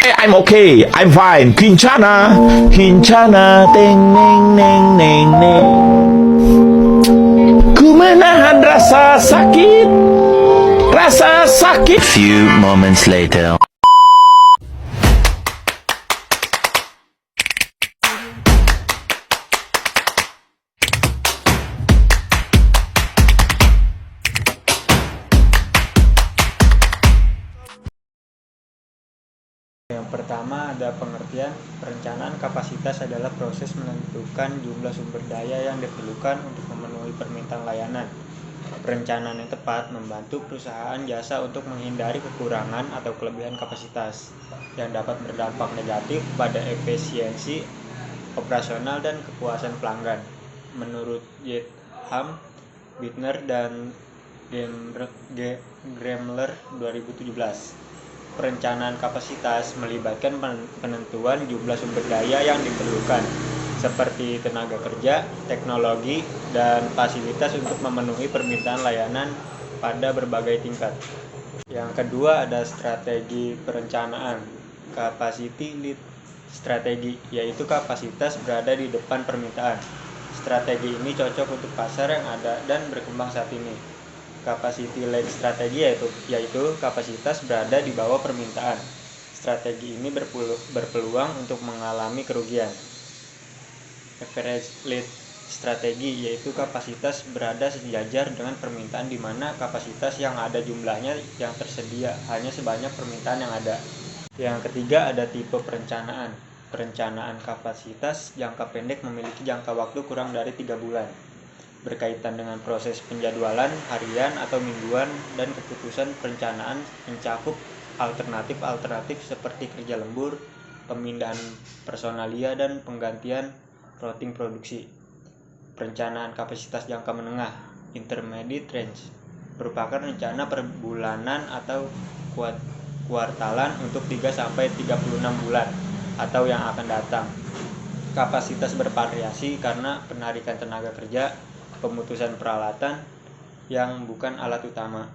I'm okay, I'm fine. Kincana, Kincana, teng neng neng neng neng. Ku menahan rasa sakit, rasa sakit. Few moments later. Yang pertama ada pengertian perencanaan kapasitas adalah proses menentukan jumlah sumber daya yang diperlukan untuk memenuhi permintaan layanan. Perencanaan yang tepat membantu perusahaan jasa untuk menghindari kekurangan atau kelebihan kapasitas yang dapat berdampak negatif pada efisiensi operasional dan kepuasan pelanggan. Menurut Ham, Bittner dan Gremler 2017. Perencanaan kapasitas melibatkan penentuan jumlah sumber daya yang diperlukan, seperti tenaga kerja, teknologi, dan fasilitas untuk memenuhi permintaan layanan pada berbagai tingkat. Yang kedua ada strategi perencanaan, capacity lead strategi, yaitu kapasitas berada di depan permintaan. Strategi ini cocok untuk pasar yang ada dan berkembang saat ini. Capacity led strategi yaitu kapasitas berada di bawah permintaan. Strategi ini berpeluang untuk mengalami kerugian. Average lead strategi yaitu kapasitas berada sejajar dengan permintaan di mana kapasitas yang ada jumlahnya yang tersedia hanya sebanyak permintaan yang ada. Yang ketiga ada tipe perencanaan. Perencanaan kapasitas jangka pendek memiliki jangka waktu kurang dari 3 bulan. Berkaitan dengan proses penjadwalan harian atau mingguan dan keputusan perencanaan mencakup alternatif seperti kerja lembur, pemindahan personalia dan penggantian routing produksi. Perencanaan kapasitas jangka menengah, intermediate range, merupakan rencana per bulanan atau kuartalan untuk 3-36 bulan atau yang akan datang. Kapasitas bervariasi karena penarikan tenaga kerja, pemutusan peralatan yang bukan alat utama.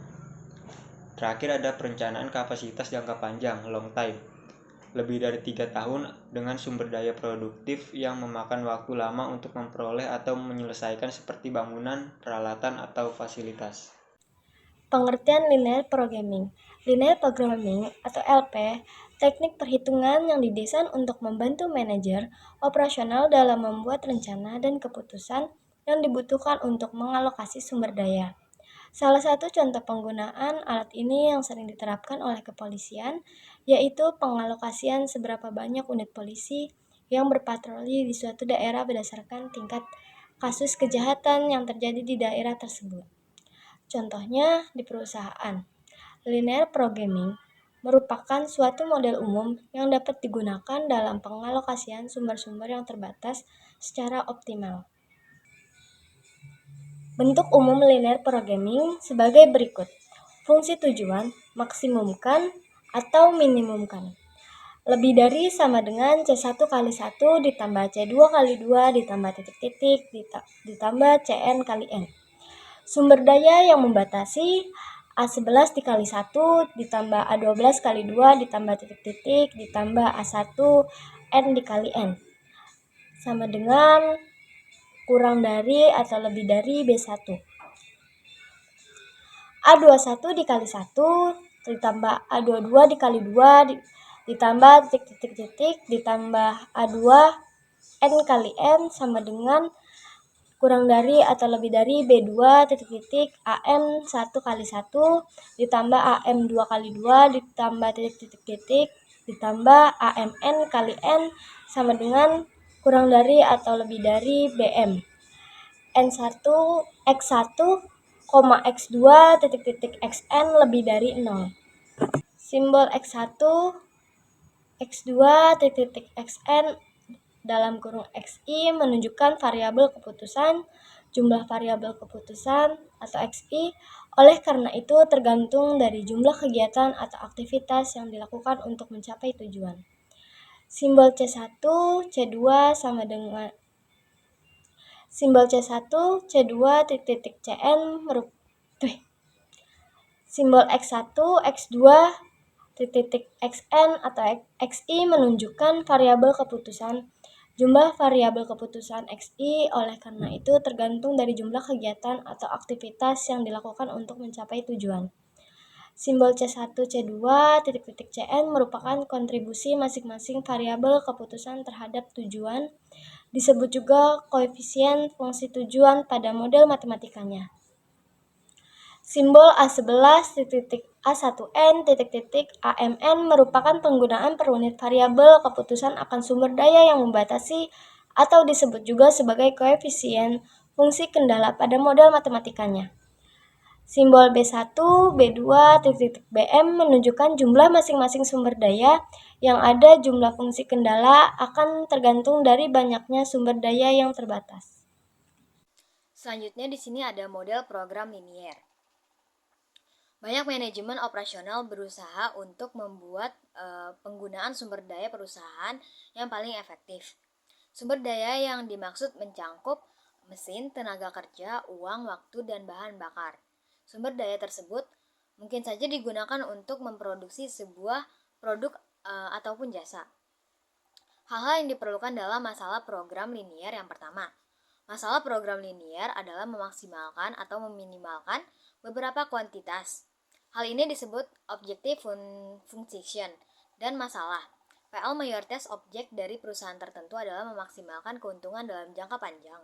Terakhir ada perencanaan kapasitas jangka panjang, long time. Lebih dari 3 tahun dengan sumber daya produktif yang memakan waktu lama untuk memperoleh atau menyelesaikan seperti bangunan, peralatan, atau fasilitas. Pengertian linear programming. Linear programming atau LP, teknik perhitungan yang didesain untuk membantu manajer operasional dalam membuat rencana dan keputusan yang dibutuhkan untuk mengalokasi sumber daya. Salah satu contoh penggunaan alat ini yang sering diterapkan oleh kepolisian, yaitu pengalokasian seberapa banyak unit polisi yang berpatroli di suatu daerah berdasarkan tingkat kasus kejahatan yang terjadi di daerah tersebut. Contohnya di perusahaan. Linear programming merupakan suatu model umum yang dapat digunakan dalam pengalokasian sumber-sumber yang terbatas secara optimal. Bentuk umum linear programming sebagai berikut. Fungsi tujuan, maksimumkan atau minimumkan. Lebih dari sama dengan C1 kali 1 ditambah C2 kali 2 ditambah titik-titik ditambah Cn kali N. Sumber daya yang membatasi A11 dikali 1 ditambah A12 kali 2 ditambah titik-titik ditambah A1 N dikali N. Sama dengan kurang dari atau lebih dari B1. A21 dikali 1 ditambah A22 dikali 2 ditambah titik-titik ditambah A2 N kali N sama dengan kurang dari atau lebih dari B2 titik-titik AM 1 kali 1 ditambah AM 2 kali 2 ditambah titik-titik ditambah AMN kali N sama dengan kurang dari atau lebih dari BM. N1 X1, X2 titik-titik XN lebih dari 0. Simbol X1 X2 titik-titik XN dalam kurung XI menunjukkan variabel keputusan, jumlah variabel keputusan atau XI. Oleh karena itu tergantung dari jumlah kegiatan atau aktivitas yang dilakukan untuk mencapai tujuan. Simbol C1, C2 sama dengan simbol C1, C2 titik Cn simbol X1, X2 xn atau xi menunjukkan variabel keputusan. Jumlah variabel keputusan xi oleh karena itu tergantung dari jumlah kegiatan atau aktivitas yang dilakukan untuk mencapai tujuan. Simbol C1, C2, Cn merupakan kontribusi masing-masing variabel keputusan terhadap tujuan. Disebut juga koefisien fungsi tujuan pada model matematikanya. Simbol A11, A1N, AMN merupakan penggunaan per unit variabel keputusan akan sumber daya yang membatasi atau disebut juga sebagai koefisien fungsi kendala pada model matematikanya. Simbol B1, B2, BM menunjukkan jumlah masing-masing sumber daya yang ada. Jumlah fungsi kendala akan tergantung dari banyaknya sumber daya yang terbatas. Selanjutnya di sini ada model program linier. Banyak manajemen operasional berusaha untuk membuat penggunaan sumber daya perusahaan yang paling efektif. Sumber daya yang dimaksud mencangkup mesin, tenaga kerja, uang, waktu, dan bahan bakar. Sumber daya tersebut mungkin saja digunakan untuk memproduksi sebuah produk ataupun jasa. Hal-hal yang diperlukan dalam masalah program linier yang pertama. Masalah program linier adalah memaksimalkan atau meminimalkan beberapa kuantitas. Hal ini disebut objective function dan masalah. PL mayoritas objek dari perusahaan tertentu adalah memaksimalkan keuntungan dalam jangka panjang.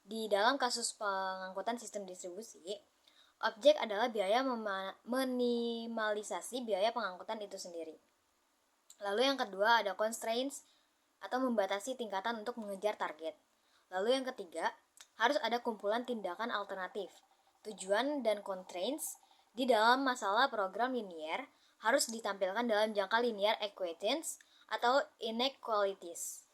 Di dalam kasus pengangkutan sistem distribusi, objek adalah biaya minimalisasi biaya pengangkutan itu sendiri. Lalu yang kedua ada constraints atau membatasi tingkatan untuk mengejar target. Lalu yang ketiga, harus ada kumpulan tindakan alternatif. Tujuan dan constraints di dalam masalah program linier harus ditampilkan dalam jangka linear equations atau inequalities.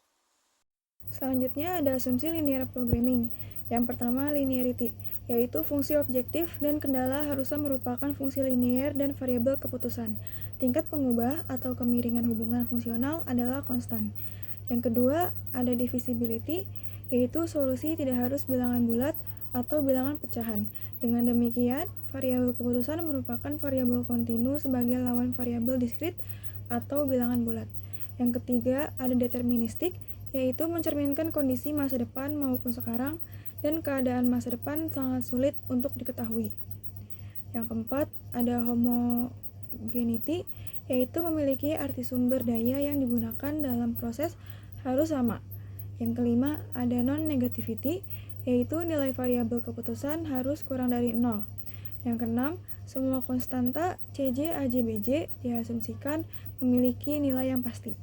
Selanjutnya ada asumsi linear programming. Yang pertama linearity, yaitu fungsi objektif dan kendala harusnya merupakan fungsi linear dan variabel keputusan. Tingkat pengubah atau kemiringan hubungan fungsional adalah konstan. Yang kedua ada divisibility, yaitu solusi tidak harus bilangan bulat atau bilangan pecahan. Dengan demikian, variabel keputusan merupakan variabel kontinu sebagai lawan variabel diskrit atau bilangan bulat. Yang ketiga, ada deterministik, yaitu mencerminkan kondisi masa depan maupun sekarang, dan keadaan masa depan sangat sulit untuk diketahui. Yang keempat, ada homogeneity, yaitu memiliki arti sumber daya yang digunakan dalam proses harus sama. Yang kelima, ada non-negativity, yaitu nilai variabel keputusan harus kurang dari 0. Yang keenam, semua konstanta CJ, AJ, BJ diasumsikan memiliki nilai yang pasti.